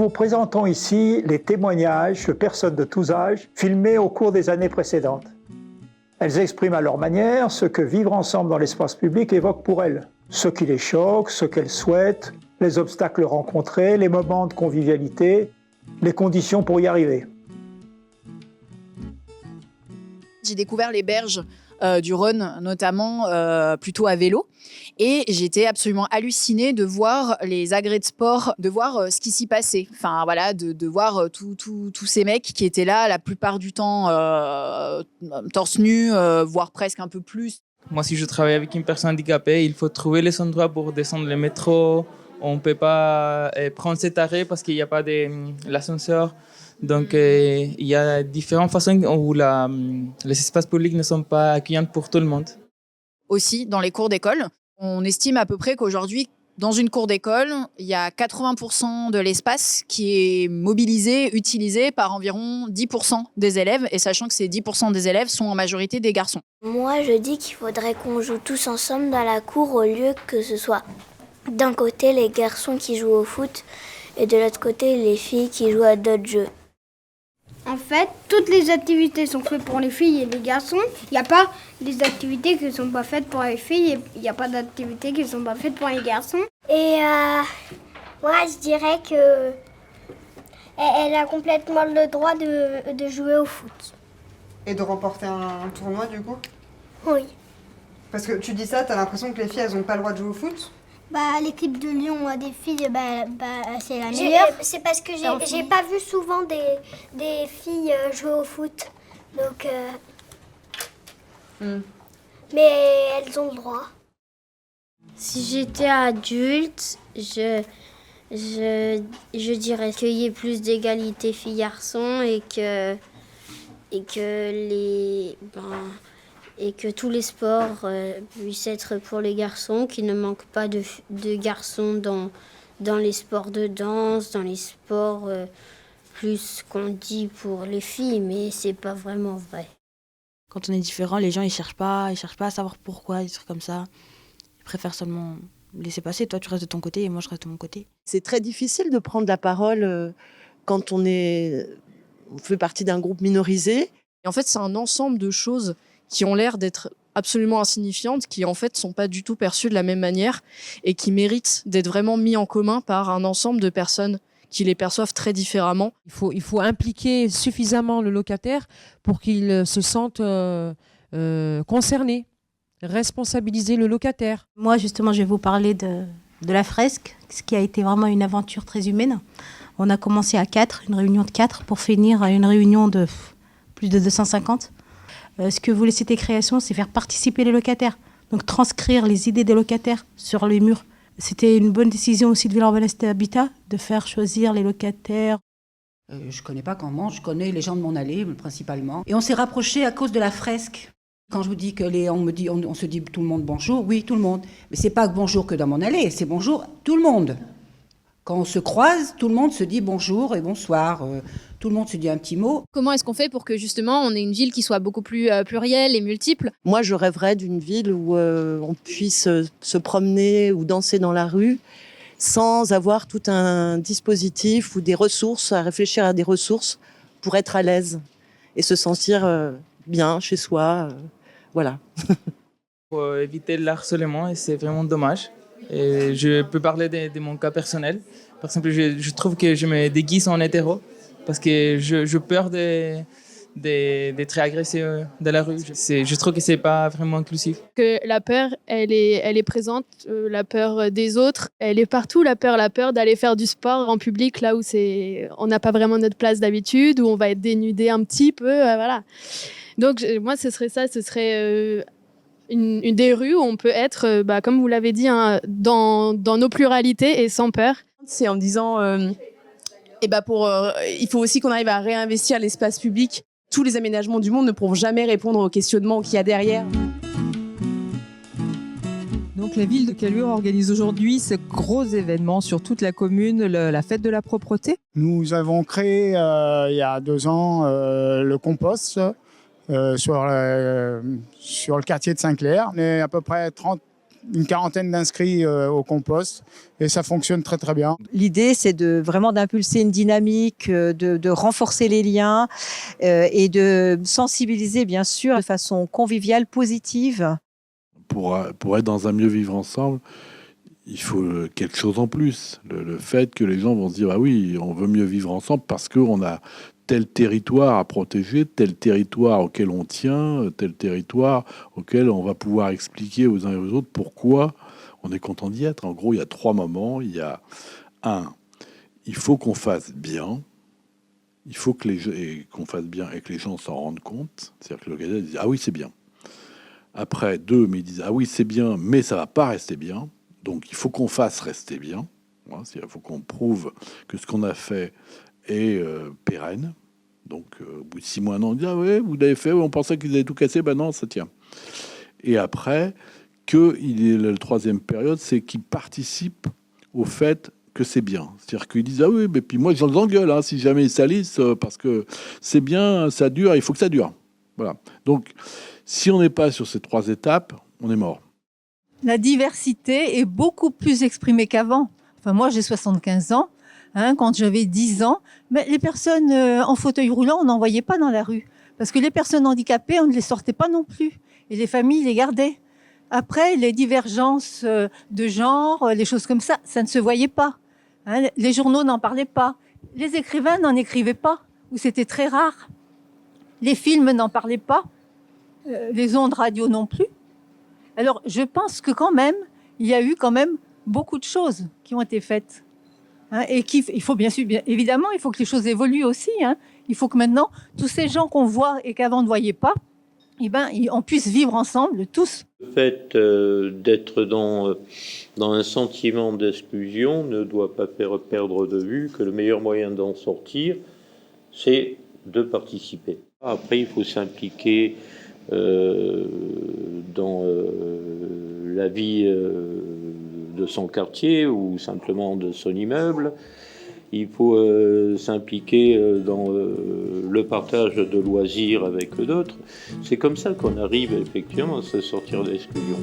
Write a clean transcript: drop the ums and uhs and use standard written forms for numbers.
vous présentons ici les témoignages de personnes de tous âges filmés au cours des années précédentes. Elles expriment à leur manière ce que vivre ensemble dans l'espace public évoque pour elles. Ce qui les choque, ce qu'elles souhaitent, les obstacles rencontrés, les moments de convivialité, les conditions pour y arriver. J'ai découvert les berges du Rhône, notamment plutôt à vélo. Et j'étais absolument hallucinée de voir les agrès de sport, de voir ce qui s'y passait. Enfin, voilà, de voir tous ces mecs qui étaient là la plupart du temps torse nu, voire presque un peu plus. Moi, si je travaille avec une personne handicapée, il faut trouver les endroits pour descendre le métro. On ne peut pas prendre cet arrêt parce qu'il n'y a pas l'ascenseur. Donc, il y a différentes façons où les espaces publics ne sont pas accueillants pour tout le monde. Aussi, dans les cours d'école, on estime à peu près qu'aujourd'hui, dans une cour d'école, il y a 80% de l'espace qui est mobilisé, utilisé par environ 10% des élèves, et sachant que ces 10% des élèves sont en majorité des garçons. Moi, je dis qu'il faudrait qu'on joue tous ensemble dans la cour au lieu que ce soit d'un côté les garçons qui jouent au foot et de l'autre côté les filles qui jouent à d'autres jeux. En fait, toutes les activités sont faites pour les filles et les garçons. Il n'y a pas des activités qui ne sont pas faites pour les filles et il n'y a pas d'activités qui ne sont pas faites pour les garçons. Et moi, je dirais que elle a complètement le droit de jouer au foot. Et de remporter un tournoi, du coup? Oui. Parce que tu dis ça, t'as l'impression que les filles, elles n'ont pas le droit de jouer au foot? L'équipe de Lyon des filles, c'est la meilleure. C'est parce que j'ai pas vu souvent des filles jouer au foot. Donc, mais elles ont le droit. Si j'étais adulte, je dirais qu'il y ait plus d'égalité filles-garçons et que tous les sports puissent être pour les garçons, qu'il ne manque pas de garçons dans les sports de danse, dans les sports plus qu'on dit pour les filles, mais c'est pas vraiment vrai. Quand on est différent, les gens ils cherchent pas à savoir pourquoi, des trucs comme ça. Ils préfèrent seulement laisser passer. Toi, tu restes de ton côté et moi, je reste de mon côté. C'est très difficile de prendre la parole quand on fait partie d'un groupe minorisé. Et en fait, c'est un ensemble de choses qui ont l'air d'être absolument insignifiantes, qui en fait sont pas du tout perçues de la même manière et qui méritent d'être vraiment mis en commun par un ensemble de personnes qui les perçoivent très différemment. Il faut impliquer suffisamment le locataire pour qu'il se sente concerné, responsabiliser le locataire. Moi, justement, je vais vous parler de la fresque, ce qui a été vraiment une aventure très humaine. On a commencé à 4, une réunion de 4, pour finir à une réunion de plus de 250. Ce que voulait cette création, c'est faire participer les locataires. Donc transcrire les idées des locataires sur les murs. C'était une bonne décision aussi de Villeurbanne Habitat de faire choisir les locataires. Je connais pas comment, je connais les gens de mon allée principalement. Et on s'est rapprochés à cause de la fresque. Quand je vous dis on se dit tout le monde bonjour, oui tout le monde. Mais c'est pas bonjour que dans mon allée, c'est bonjour tout le monde. Quand on se croise, tout le monde se dit bonjour et bonsoir. Tout le monde se dit un petit mot. Comment est-ce qu'on fait pour que justement on ait une ville qui soit beaucoup plus plurielle et multiple? Moi, je rêverais d'une ville où on puisse se promener ou danser dans la rue sans avoir tout un dispositif ou des ressources, à réfléchir à des ressources pour être à l'aise et se sentir bien chez soi. Voilà. Pour éviter le harcèlement, et c'est vraiment dommage. Et je peux parler de mon cas personnel. Par exemple, je trouve que je me déguise en hétéro parce que je peur d'être agressé dans la rue. Je trouve que c'est pas vraiment inclusif. Que la peur, elle est présente, la peur des autres, elle est partout. La peur d'aller faire du sport en public, là où on n'a pas vraiment notre place d'habitude, où on va être dénudé un petit peu, voilà. Donc moi, ce serait une des rues où on peut être, comme vous l'avez dit, hein, dans nos pluralités et sans peur. C'est en disant, il faut aussi qu'on arrive à réinvestir l'espace public. Tous les aménagements du monde ne pourront jamais répondre aux questionnements qu'il y a derrière. Donc la ville de Caluire organise aujourd'hui ce gros événement sur toute la commune, la fête de la propreté. Nous avons créé il y a 2 ans le compost sur le quartier de Saint-Clair. On est à peu près une quarantaine d'inscrits au compost et ça fonctionne très très bien. L'idée, c'est vraiment d'impulser une dynamique, de renforcer les liens et de sensibiliser, bien sûr, de façon conviviale, positive. Pour être dans un mieux vivre ensemble, il faut quelque chose en plus. Le fait que les gens vont se dire, ah oui, on veut mieux vivre ensemble parce qu'on a tel territoire à protéger, tel territoire auquel on tient, tel territoire auquel on va pouvoir expliquer aux uns et aux autres pourquoi on est content d'y être. En gros, il y a 3 moments. Il y a il faut qu'on fasse bien. Il faut qu'on fasse bien et que les gens s'en rendent compte. C'est-à-dire que le locataire dit, ah oui, c'est bien. Après, 2, mais ils disent, ah oui, c'est bien, mais ça va pas rester bien. Donc, il faut qu'on fasse rester bien. Il faut qu'on prouve que ce qu'on a fait est pérenne. Donc, au bout de 6 mois, 1 an, on dit, ah ouais, vous l'avez fait, on pensait qu'ils avaient tout cassé, ben non, ça tient. Et après, la 3e période, c'est qu'ils participent au fait que c'est bien. C'est-à-dire qu'ils disent, ah oui, mais puis moi, je les engueule, si jamais ils salissent, parce que c'est bien, ça dure, il faut que ça dure. Voilà. Donc, si on n'est pas sur ces 3 étapes, on est mort. La diversité est beaucoup plus exprimée qu'avant. Enfin, moi, j'ai 75 ans. Quand j'avais 10 ans, mais les personnes en fauteuil roulant, on n'en voyait pas dans la rue. Parce que les personnes handicapées, on ne les sortait pas non plus. Et les familles les gardaient. Après, les divergences de genre, les choses comme ça ne se voyait pas. Les journaux n'en parlaient pas. Les écrivains n'en écrivaient pas, ou c'était très rare. Les films n'en parlaient pas. Les ondes radio non plus. Alors, je pense que quand même, il y a eu quand même beaucoup de choses qui ont été faites. Et il faut bien évidemment, il faut que les choses évoluent aussi. Il faut que maintenant, tous ces gens qu'on voit et qu'avant on ne voyait pas, on puisse vivre ensemble, tous. Le fait d'être dans un sentiment d'exclusion ne doit pas faire perdre de vue que le meilleur moyen d'en sortir, c'est de participer. Après, il faut s'impliquer dans la vie de son quartier ou simplement de son immeuble. Il faut s'impliquer dans le partage de loisirs avec d'autres. C'est comme ça qu'on arrive effectivement à se sortir de l'exclusion.